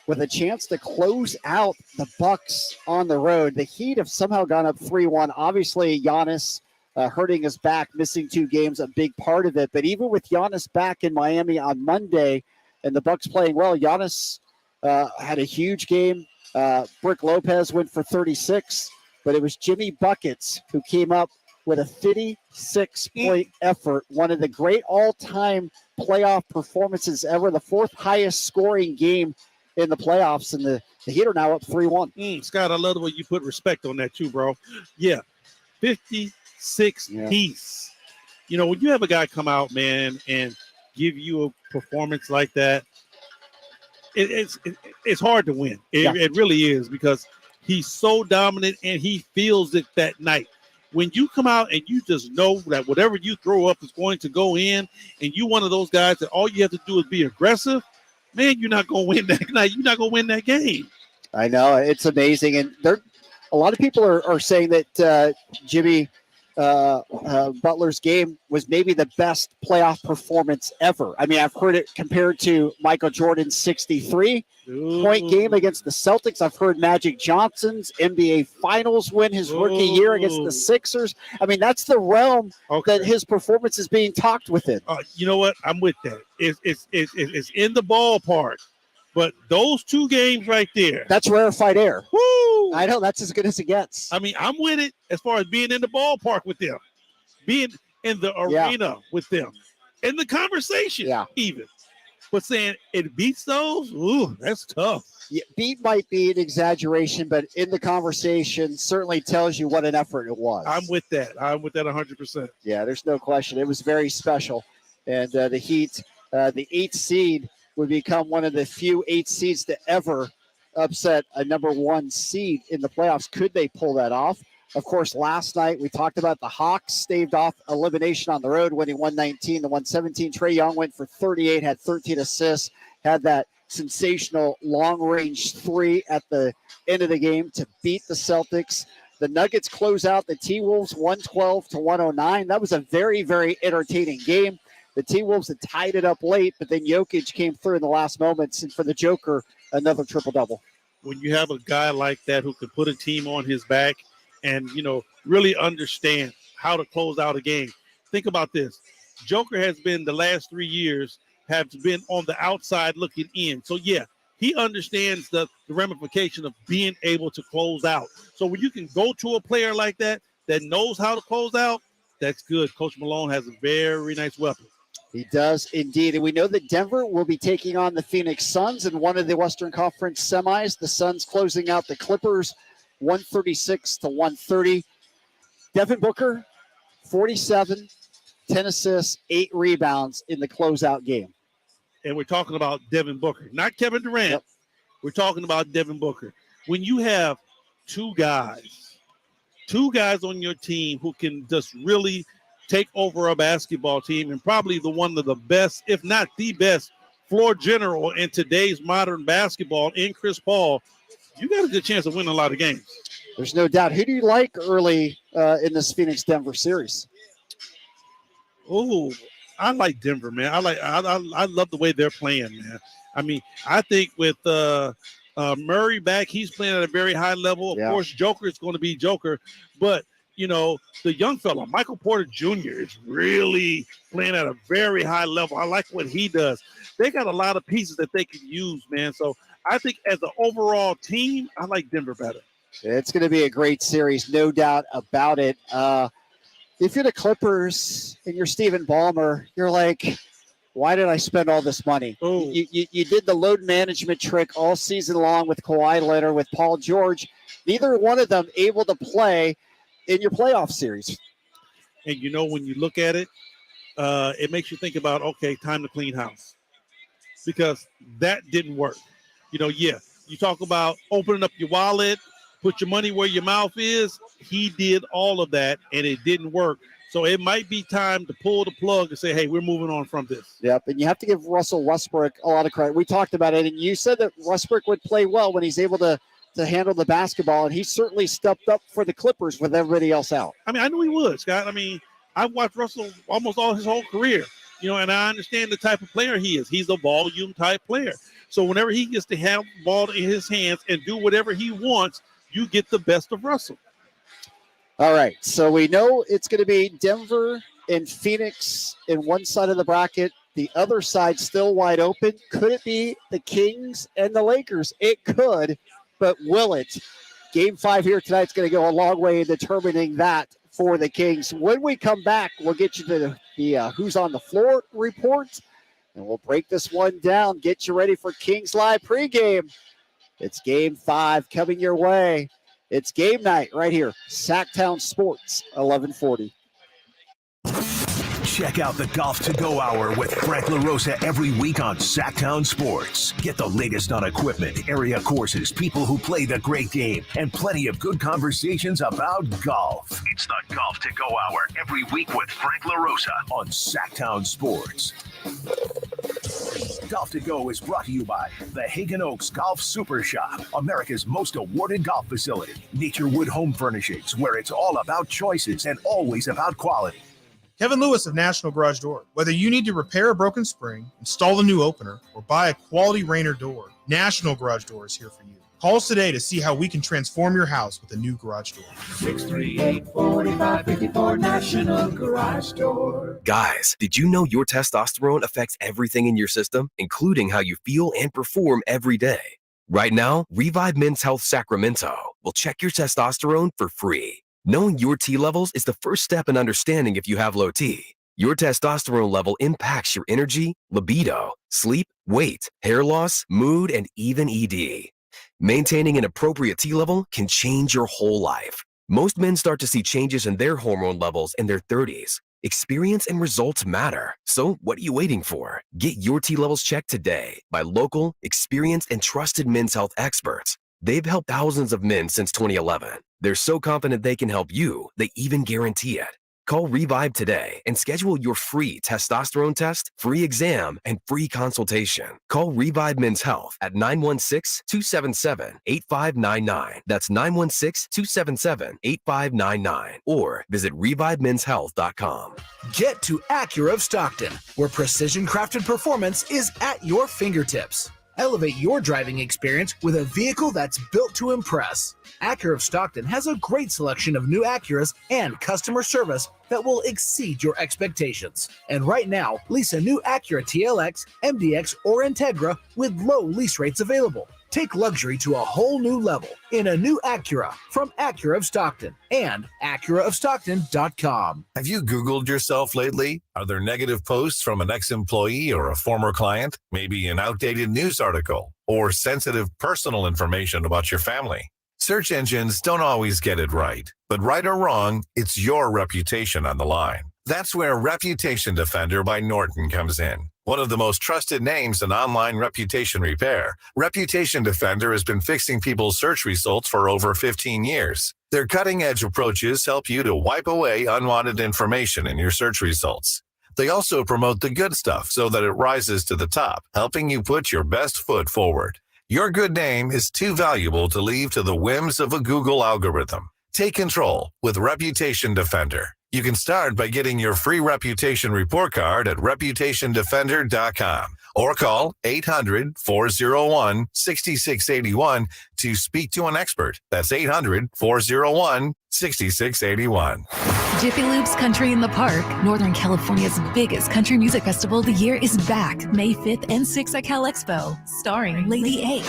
with a chance to close out the Bucks on the road. The Heat have somehow gone up 3-1. Obviously, Giannis hurting his back, missing 2 games, a big part of it. But even with Giannis back in Miami on Monday and the Bucks playing well, Giannis had a huge game. Brook Lopez went for 36, but it was Jimmy Buckets who came up with a 56-point effort, one of the great all-time playoff performances ever, the 4th highest scoring game in the playoffs, and the Heat are now up 3-1. Scott, I love the way you put respect on that too, bro. Yeah, 56 piece. When you have a guy come out, man, and give you a performance like that, it's hard to win. It really is, because he's so dominant and he feels it that night. When you come out and you just know that whatever you throw up is going to go in, and you're one of those guys that all you have to do is be aggressive, man, you're not going to win that night. You're not going to win that game. I know. It's amazing. And a lot of people are saying that Jimmy Butler's game was maybe the best playoff performance ever. I mean, I've heard it compared to Michael Jordan's 63-point game against the Celtics. I've heard Magic Johnson's NBA Finals win his rookie year against the Sixers. I mean, that's the realm that his performance is being talked within. You know what? I'm with that. It's in the ballpark. But those 2 games right there. That's rarefied air. Woo! I know that's as good as it gets. I mean, I'm with it as far as being in the ballpark with them, being in the arena with them, in the conversation even. But saying it beats those, ooh, that's tough. Yeah, beat might be an exaggeration, but in the conversation certainly tells you what an effort it was. I'm with that 100%. Yeah, there's no question. It was very special. And the Heat, the 8th seed, would become one of the few 8 seeds to ever upset a number 1 seed in the playoffs. Could they pull that off? Of course, last night we talked about the Hawks staved off elimination on the road, winning 119 to 117. Trae Young went for 38, had 13 assists, had that sensational long-range 3 at the end of the game to beat the Celtics. The Nuggets close out the T-Wolves 112 to 109. That was a very, very entertaining game. The T-Wolves had tied it up late, but then Jokic came through in the last moments, and for the Joker, another triple-double. When you have a guy like that who can put a team on his back and, really understand how to close out a game. Think about this. Joker has been the last 3 years have been on the outside looking in. So, yeah, he understands the ramification of being able to close out. So when you can go to a player like that knows how to close out, that's good. Coach Malone has a very nice weapon. He does indeed. And we know that Denver will be taking on the Phoenix Suns in one of the Western Conference semis. The Suns closing out the Clippers 136 to 130. Devin Booker, 47, 10 assists, 8 rebounds in the closeout game. And we're talking about Devin Booker, not Kevin Durant. Yep. We're talking about Devin Booker. When you have two guys on your team who can just really take over a basketball team, and probably one of the best, if not the best, floor general in today's modern basketball in Chris Paul, you got a good chance of winning a lot of games. There's no doubt. Who do you like early in this Phoenix-Denver series? Oh, I like Denver, man. I love the way they're playing, man. I mean, I think with Murray back, he's playing at a very high level. Of course, Joker is going to be Joker, but the young fella, Michael Porter Jr., is really playing at a very high level. I like what he does. They got a lot of pieces that they can use, man. So I think as an overall team, I like Denver better. It's going to be a great series, no doubt about it. If you're the Clippers and you're Stephen Ballmer, you're like, why did I spend all this money? You did the load management trick all season long with Kawhi Leonard, with Paul George. Neither one of them able to play in your playoff series. And when you look at it, it makes you think about, okay, time to clean house, because that didn't work. You talk about opening up your wallet, put your money where your mouth is. He did all of that, and it didn't work. So it might be time to pull the plug and say, hey, we're moving on from this. Yep, and you have to give Russell Westbrook a lot of credit. We talked about it, and you said that Westbrook would play well when he's able to handle the basketball, and he certainly stepped up for the Clippers with everybody else out. I mean, I knew he would, Scott. I mean, I've watched Russell almost all his whole career, and I understand the type of player he is. He's a volume type player. So whenever he gets to have the ball in his hands and do whatever he wants, you get the best of Russell. All right, so we know it's going to be Denver and Phoenix in one side of the bracket. The other side still wide open. Could it be the Kings and the Lakers? It could, but will it? Game 5 here tonight is going to go a long way in determining that for the Kings. When we come back, we'll get you to the Who's on the Floor report, and we'll break this one down, get you ready for Kings Live pregame. It's Game 5 coming your way. It's game night right here. Sactown Sports, 1140. Check out the Golf to Go Hour with Frank LaRosa every week on Sactown Sports. Get the latest on equipment, area courses, people who play the great game, and plenty of good conversations about golf. It's the Golf to Go Hour every week with Frank LaRosa on Sactown Sports. Golf to Go is brought to you by the Hagen Oaks Golf Super Shop, America's most awarded golf facility. Nature Wood Home Furnishings, where it's all about choices and always about quality. Kevin Lewis of National Garage Door. Whether you need to repair a broken spring, install a new opener, or buy a quality Rainer door, National Garage Door is here for you. Call us today to see how we can transform your house with a new garage door. 638-4554 National Garage Door. Guys, did you know your testosterone affects everything in your system, including how you feel and perform every day? Right now, Revive Men's Health Sacramento will check your testosterone for free. Knowing your T levels is the first step in understanding if you have low T. Your testosterone level impacts your energy, libido, sleep, weight, hair loss, mood, and even ED. Maintaining an appropriate T level can change your whole life. Most men start to see changes in their hormone levels in their 30s. Experience and results matter. So what are you waiting for? Get your T levels checked today by local, experienced, and trusted men's health experts. They've helped thousands of men since 2011. They're so confident they can help you, they even guarantee it. Call Revive today and schedule your free testosterone test, free exam, and free consultation. Call Revive Men's Health at 916-277-8599. That's 916-277-8599. Or visit ReviveMen'sHealth.com. Get to Acura of Stockton, where precision-crafted performance is at your fingertips. Elevate your driving experience with a vehicle that's built to impress. Acura of Stockton has a great selection of new Acuras and customer service that will exceed your expectations. And right now, lease a new Acura TLX, MDX, or Integra with low lease rates available. Take luxury to a whole new level in a new Acura from Acura of Stockton and AcuraofStockton.com. Have you Googled yourself lately? Are there negative posts from an ex-employee or a former client? Maybe an outdated news article or sensitive personal information about your family? Search engines don't always get it right, but right or wrong, it's your reputation on the line. That's where Reputation Defender by Norton comes in. One of the most trusted names in online reputation repair, Reputation Defender has been fixing people's search results for over 15 years. Their cutting-edge approaches help you to wipe away unwanted information in your search results. They also promote the good stuff so that it rises to the top, helping you put your best foot forward. Your good name is too valuable to leave to the whims of a Google algorithm. Take control with Reputation Defender. You can start by getting your free reputation report card at reputationdefender.com or call 800-401-6681 to speak to an expert. That's 800-401-6681. Jiffy Lube's Country in the Park, Northern California's biggest country music festival of the year, is back May 5th and 6th at Cal Expo, starring Lady A,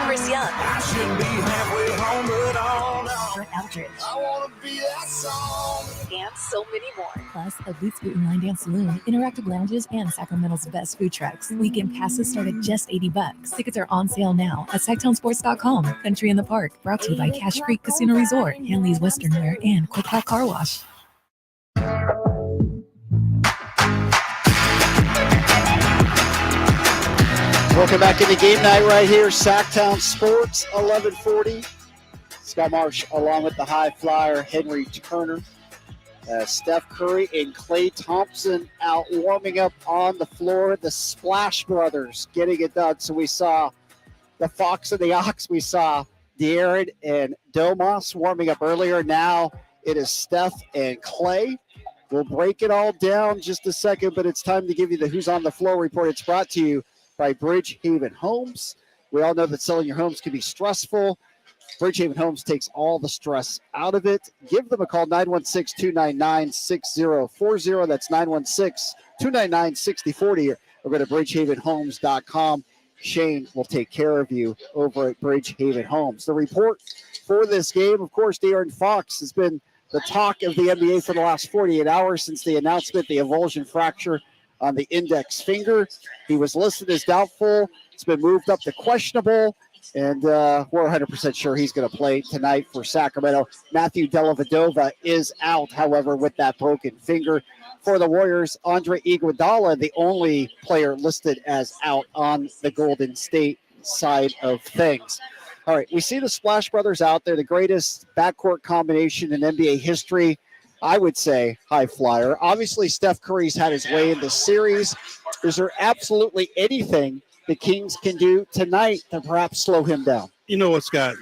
Chris Young, Brett Eldridge, and so many more. Plus, a Boots Boot and Line Dance Saloon, interactive lounges, and Sacramento's best food trucks. Weekend passes start at just $80. Tickets are on sale now at SactownSports.com. Country in the Park, brought to you by Cache Creek Casino Resort, Hanley's Western Wear, and Quick Hot Car Wash. Welcome back into game night right here, Sactown Sports, 1140. Scott Marsh along with the high flyer, Henry Turner. Steph Curry and Klay Thompson out warming up on the floor. The Splash Brothers getting it done. So we saw the Fox and the Ox. We saw De'Aaron and Domas warming up earlier. Now it is Steph and Klay. We'll break it all down just a second, but it's time to give you the Who's on the Floor report. It's brought to you by Bridgehaven Homes. We all know that selling your homes can be stressful. Bridgehaven Homes takes all the stress out of it. Give them a call, 916-299-6040. That's 916-299-6040. Or go to bridgehavenhomes.com. Shane will take care of you over at Bridgehaven Homes. The report for this game, of course, De'Aaron Fox has been the talk of the NBA for the last 48 hours since the announcement, the avulsion fracture on the index finger. He was listed as doubtful. It's been moved up to questionable. And we're 100% sure he's going to play tonight for Sacramento. Matthew Dellavedova is out, however, with that broken finger. For the Warriors, Andre Iguodala, the only player listed as out on the Golden State side of things. All right, we see the Splash Brothers out there, the greatest backcourt combination in NBA history. I would say high flyer. Obviously, Steph Curry's had his way in this series. Is there absolutely anything the Kings can do tonight to perhaps slow him down? You know what, Scott?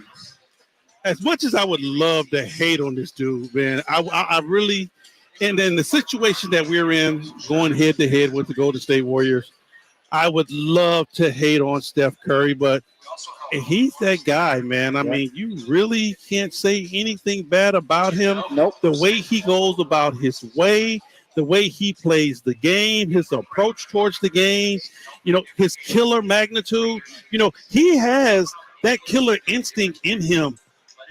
As much as I would love to hate on this dude, man, I really, and then the situation that we're in, going head-to-head with the Golden State Warriors, I would love to hate on Steph Curry, but he's that guy, man. I mean, you really can't say anything bad about him. Nope. The way he goes about his way, the way he plays the game, his approach towards the game, his killer magnitude. He has that killer instinct in him,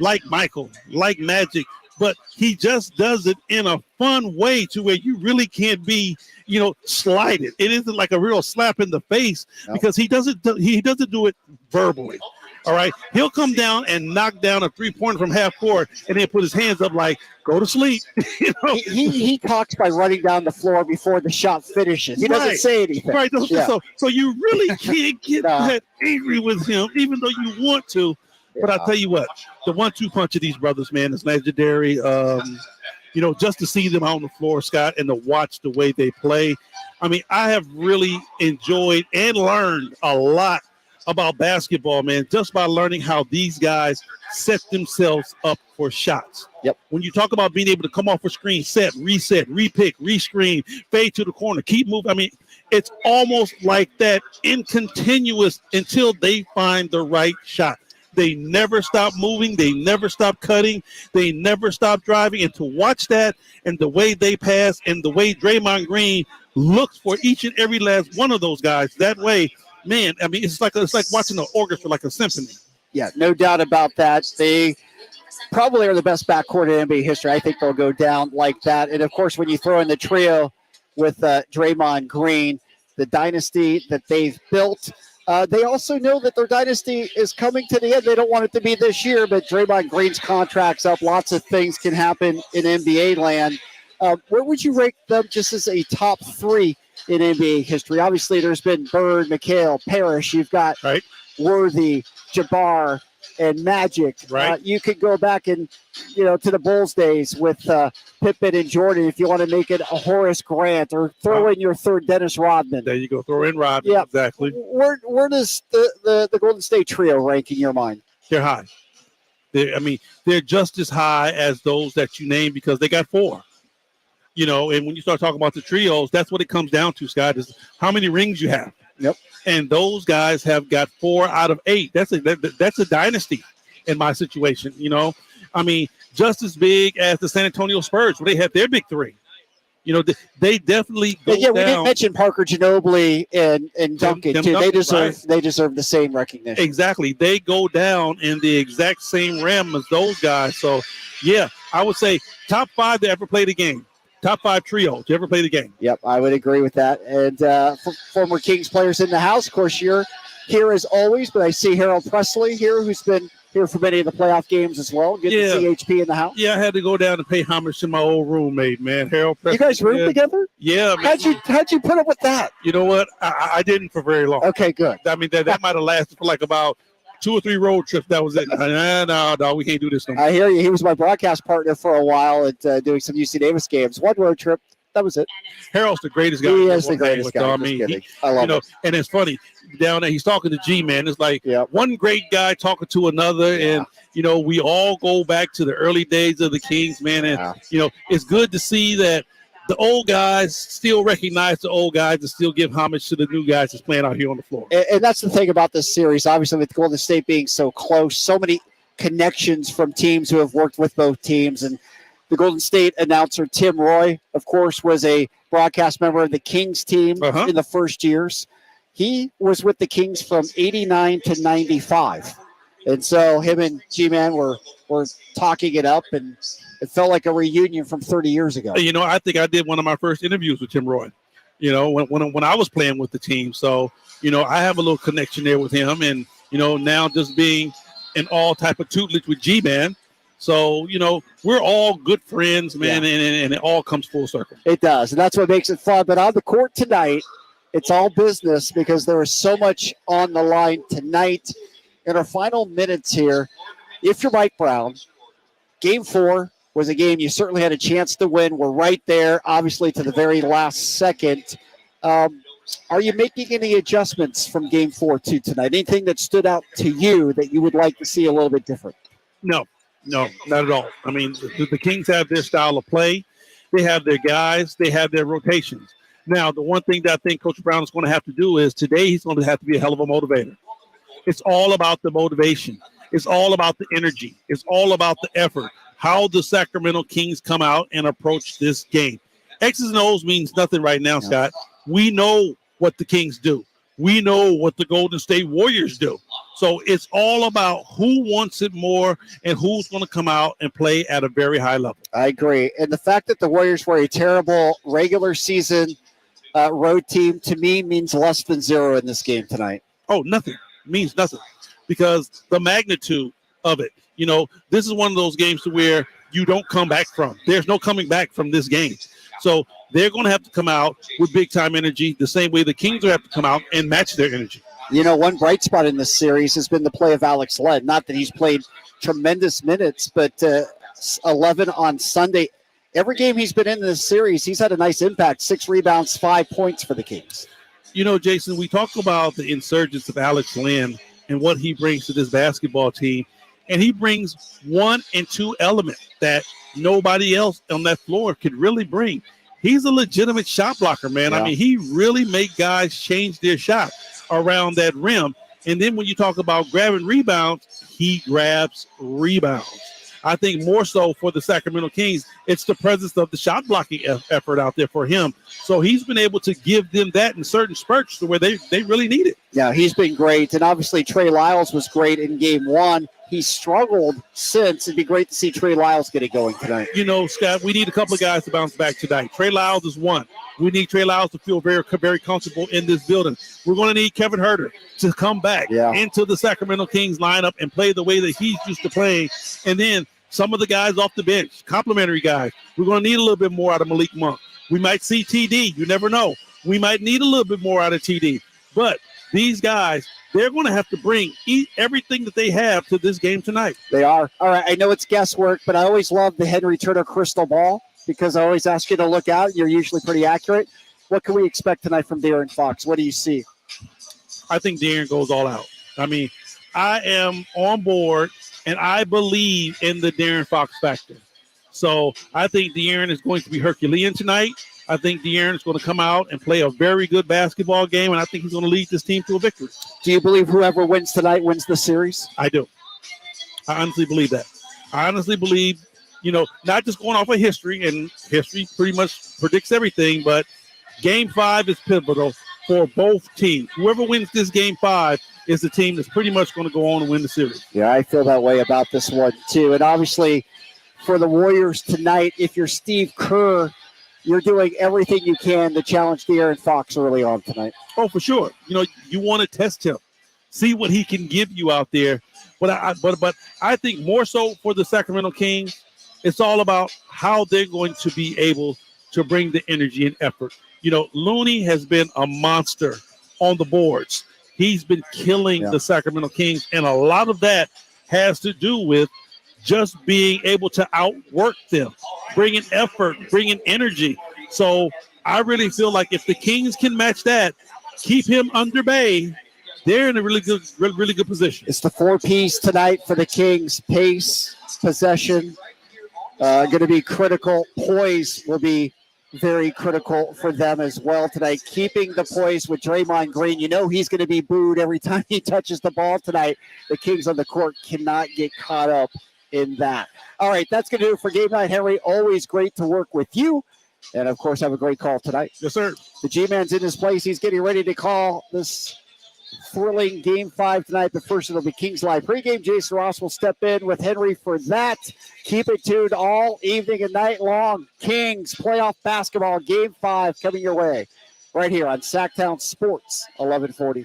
like Michael, like Magic, but he just does it in a fun way to where you really can't be, slighted. It isn't like a real slap in the face because he doesn't do it verbally. All right, he'll come down and knock down a 3-pointer from half court, and then put his hands up like, "Go to sleep." He talks by running down the floor before the shot finishes. He doesn't say anything. Right. Yeah. So you really can't get that angry with him, even though you want to. But I tell you what, the 1-2 punch of these brothers, man, is legendary. Just to see them out on the floor, Scott, and to watch the way they play. I mean, I have really enjoyed and learned a lot about basketball, man, just by learning how these guys set themselves up for shots. Yep. When you talk about being able to come off a screen, set, reset, repick, re-screen, fade to the corner, keep moving. I mean, it's almost like that in continuous until they find the right shot. They never stop moving. They never stop cutting. They never stop driving. And to watch that and the way they pass and the way Draymond Green looks for each and every last one of those guys that way, man, I mean, it's like watching an orchestra, like a symphony. Yeah, no doubt about that. They probably are the best backcourt in NBA history. I think they'll go down like that. And, of course, when you throw in the trio with Draymond Green, the dynasty that they've built, they also know that their dynasty is coming to the end. They don't want it to be this year, but Draymond Green's contract's up. Lots of things can happen in NBA land. Where would you rank them just as a top 3 in NBA history? Obviously, there's been Bird, McHale, Parrish. You've got Worthy, Jabbar, and Magic. Right. You could go back and, to the Bulls days with Pippen and Jordan if you want to make it a Horace Grant, or throw in your third Dennis Rodman. There you go. Throw in Rodman. Yeah. Exactly. Where does the Golden State trio rank in your mind? They're high. They're just as high as those that you named because they got 4. And when you start talking about the trios, that's what it comes down to, Scott, is how many rings you have. Yep. And those guys have got 4 out of 8. That's a dynasty in my situation, just as big as the San Antonio Spurs, where they had their big 3. They definitely go down. We didn't mention Parker Ginobili and Duncan, too. Duncan, they deserve the same recognition. Exactly. They go down in the exact same realm as those guys. So, yeah, I would say top 5 that ever played a game. Top 5 trio to ever play the game. Yep, I would agree with that. And former Kings players in the house, of course, you're here as always, but I see Harold Presley here, who's been here for many of the playoff games as well. Good to see HP in the house. Yeah, I had to go down and pay homage to my old roommate, man, Harold Presley. You guys roomed together? Yeah, man. How'd you put up with that? You know what? I didn't for very long. Okay, good. I mean, that might have lasted for like about 2 or 3 road trips. That was it. No, we can't do this no more. I hear you. He was my broadcast partner for a while at doing some UC Davis games. One road trip. That was it. Harold's the greatest guy. He is the greatest guy. I love it. And it's funny. Down there, he's talking to G-Man. It's like one great guy talking to another. And, we all go back to the early days of the Kings, man. And, it's good to see that the old guys still recognize the old guys and still give homage to the new guys that's playing out here on the floor. And that's the thing about this series, obviously, with Golden State being so close, so many connections from teams who have worked with both teams. And the Golden State announcer, Tim Roy, of course, was a broadcast member of the Kings team in the first years. He was with the Kings from 89 to 95. And so him and G-Man were talking it up, and it felt like a reunion from 30 years ago. I think I did one of my first interviews with Tim Roy, when I was playing with the team. So, I have a little connection there with him. And, now just being in all type of tutelage with G-Man. So, we're all good friends, man, and it all comes full circle. It does, and that's what makes it fun. But on the court tonight, it's all business because there is so much on the line tonight. In our final minutes here, if you're Mike Brown, Game 4 was a game you certainly had a chance to win. We're right there, obviously, to the very last second. Are you making any adjustments from Game 4 to tonight? Anything that stood out to you that you would like to see a little bit different? No, not at all. I mean, the Kings have their style of play. They have their guys. They have their rotations. Now, the one thing that I think Coach Brown is going to have to do is today he's going to have to be a hell of a motivator. It's all about the motivation. It's all about the energy. It's all about the effort. How the Sacramento Kings come out and approach this game. X's and O's means nothing right now, Scott. We know what the Kings do. We know what the Golden State Warriors do. So it's all about who wants it more and who's going to come out and play at a very high level. I agree. And the fact that the Warriors were a terrible regular season road team, to me, means less than 0 in this game tonight. Oh, nothing. Means nothing. Because the magnitude of it, this is one of those games to where you don't come back from. There's no coming back from this game. So they're going to have to come out with big-time energy the same way the Kings will have to come out and match their energy. One bright spot in this series has been the play of Alex Len. Not that he's played tremendous minutes, but 11 on Sunday. Every game he's been in this series, he's had a nice impact. 6 rebounds, 5 points for the Kings. Jason, we talk about the insurgence of Alex Len and what he brings to this basketball team. And he brings 1 and 2 element that nobody else on that floor could really bring. He's a legitimate shot blocker, man. Yeah. I mean, he really make guys change their shot around that rim. And then when you talk about grabbing rebounds, he grabs rebounds. I think more so for the Sacramento Kings, it's the presence of the shot blocking effort out there for him. So he's been able to give them that in certain spurts to where they really need it. Yeah, he's been great. And obviously Trey Lyles was great in game 1. He's struggled since. It'd be great to see Trey Lyles get it going tonight. Scott, we need a couple of guys to bounce back tonight. Trey Lyles is one. We need Trey Lyles to feel very, very comfortable in this building. We're going to need Kevin Huerter to come back into the Sacramento Kings lineup and play the way that he's used to playing. And then some of the guys off the bench, complimentary guys. We're going to need a little bit more out of Malik Monk. We might see TD. You never know. We might need a little bit more out of TD. But these guys, they're going to have to bring everything that they have to this game tonight. They are. All right, I know it's guesswork, but I always love the Henry Turner crystal ball because I always ask you to look out. You're usually pretty accurate. What can we expect tonight from De'Aaron Fox? What do you see? I think De'Aaron goes all out. I mean, I am on board, and I believe in the De'Aaron Fox factor. So I think De'Aaron is going to be Herculean tonight. I think De'Aaron is going to come out and play a very good basketball game, and I think he's going to lead this team to a victory. Do you believe whoever wins tonight wins the series? I do. I honestly believe that. I honestly believe, not just going off of history, and history pretty much predicts everything, but Game 5 is pivotal for both teams. Whoever wins this Game 5 is the team that's pretty much going to go on and win the series. Yeah, I feel that way about this one, too. And obviously, for the Warriors tonight, if you're Steve Kerr, you're doing everything you can to challenge De'Aaron Fox early on tonight. Oh, for sure. You want to test him, see what he can give you out there. But I think more so for the Sacramento Kings, it's all about how they're going to be able to bring the energy and effort. Looney has been a monster on the boards. He's been killing the Sacramento Kings, and a lot of that has to do with just being able to outwork them, bringing effort, bringing energy. So I really feel like if the Kings can match that, keep him under bay, they're in a really good position. It's the 4-piece tonight for the Kings. Pace, possession, going to be critical. Poise will be very critical for them as well tonight. Keeping the poise with Draymond Green. He's going to be booed every time he touches the ball tonight. The Kings on the court cannot get caught up in that. All right, that's going to do it for Game Night, Henry. Always great to work with you. And, of course, have a great call tonight. Yes, sir. The G-Man's in his place. He's getting ready to call this thrilling Game 5 tonight. But first, it'll be Kings Live pregame. Jason Ross will step in with Henry for that. Keep it tuned all evening and night long. Kings playoff basketball Game 5 coming your way right here on Sactown Sports 1140.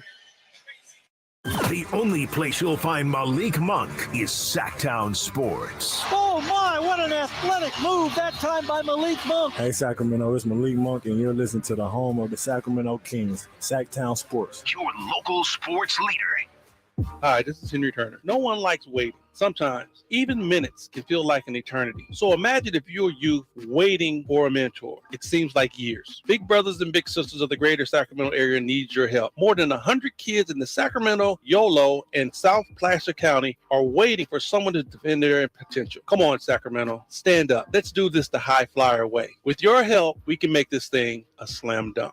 The only place you'll find Malik Monk is Sactown Sports. Oh my, what an athletic move that time by Malik Monk. Hey Sacramento, it's Malik Monk and you're listening to the home of the Sacramento Kings, Sactown Sports. Your local sports leader. Hi, this is Henry Turner. No one likes waiting. Sometimes, even minutes can feel like an eternity. So imagine if you're youth waiting for a mentor. It seems like years. Big brothers and big sisters of the greater Sacramento area need your help. More than 100 kids in the Sacramento, Yolo, and South Placer County are waiting for someone to defend their potential. Come on, Sacramento. Stand up. Let's do this the high flyer way. With your help, we can make this thing a slam dunk.